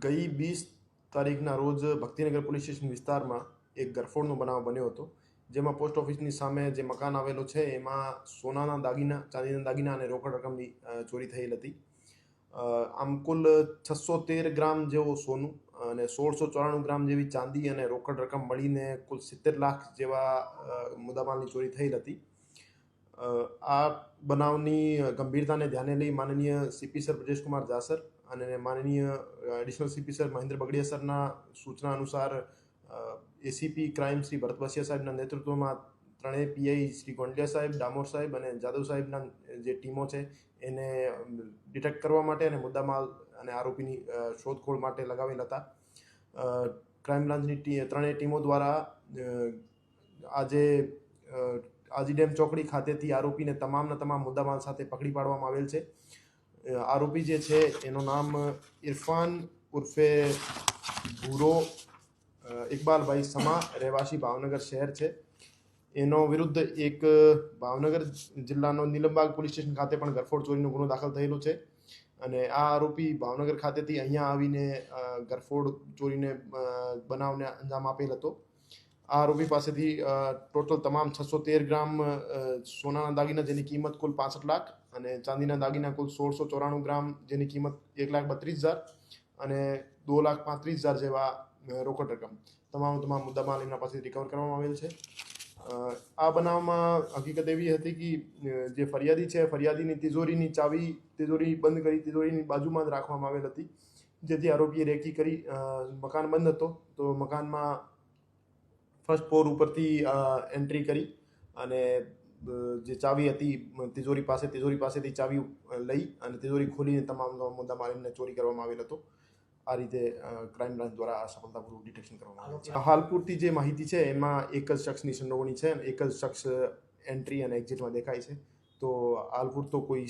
ગઈ 20 તારીખના રોજ ભક્તિનગર પોલીસ સ્ટેશન વિસ્તારમાં એક ગરફોડનો બનાવ બન્યો હતો, જેમાં પોસ્ટ ઓફિસની સામે જે મકાન આવેલો છે એમાં સોનાના દાગીના, ચાંદીના દાગીના અને રોકડ રકમની ચોરી થયેલ હતી. આમ કુલ 613 ગ્રામ જેવો સોનું અને 1694 ગ્રામ જેવી ચાંદી અને રોકડ રકમ મળીને કુલ 70 લાખ જેવા મુદ્દામાલની ચોરી થયેલ હતી. આ બનાવની ગંભીરતાને ધ્યાને લઈ માનનીય સીપી સર બ્રજેશકુમાર જાસર અને માનનીય additional CP sir Mahendra Bagadiya સરના સૂચના અનુસાર એસીપી ક્રાઇમ શ્રી ભરત બસિયા સાહેબના નેતૃત્વમાં ત્રણેય પીઆઈ શ્રી ગોંડલિયા સાહેબ, ડામોર સાહેબ અને જાદવ સાહેબના જે ટીમો છે એને ડિટેક્ટ કરવા માટે અને મુદ્દામાલ અને આરોપીની શોધખોળ માટે લગાવેલ હતા. ક્રાઇમ બ્રાન્ચની ત્રણેય ટીમો દ્વારા આજે આજીડેમ ચોકડી ખાતેથી આરોપીને તમામના તમામ મુદ્દામાલ સાથે પકડી પાડવામાં આવેલ છે. આરોપી જે છે એનું નામ ઇરફાન ઉર્ફે ભૂરો ઇકબાલભાઈ સમા, રહેવાસી ભાવનગર શહેર છે. એનો વિરુદ્ધ એક ભાવનગર જિલ્લાનો નીલમબાગ પોલીસ સ્ટેશન ખાતે પણ ગરફોડ ચોરીનો ગુનો દાખલ થયેલો છે અને આ આરોપી ભાવનગર ખાતેથી અહીંયા આવીને ગરફોડ ચોરીને બનાવને અંજામ આપેલ હતો. આ આરોપી પાસેથી ટોટલ તમામ 613 ગ્રામ સોનાના દાગીના જેની કિંમત કુલ 65 લાખ અને ચાંદીના દાગીના કુલ 1694 ગ્રામ જેની કિંમત 1,32,000 અને 2,35,000 જેવા રોકડ રકમ તમામ મુદ્દામાલ એમના પાસેથી રિકવર કરવામાં આવેલ છે. આ બનાવમાં હકીકત એવી હતી કે જે ફરિયાદી છે ફરિયાદીની તિજોરીની ચાવી તિજોરી બંધ કરી તિજોરીની બાજુમાં જ રાખવામાં આવેલ હતી, જેથી આરોપીએ રેકી કરી મકાન બંધ હતો તો મકાનમાં ફર્સ્ટ ફ્લોર ઉપરથી એન્ટ્રી કરી અને જે ચાવી હતી તિજોરી પાસેથી ચાવી લઈ અને તિજોરી ખોલીને તમામ મુદ્દામાલ એમને ચોરી કરવામાં આવેલ હતો. આ રીતે ક્રાઇમ બ્રાન્ચ દ્વારા આ સફળતાપૂર્વક ડિટેક્શન કરવામાં આવ્યું છે. હાલ પૂરતી જે માહિતી છે એમાં એક જ શખ્સની સંડોવણી છે અને એક જ શખ્સ એન્ટ્રી અને એક્ઝિટમાં દેખાય છે. તો હાલ પૂરતો કોઈ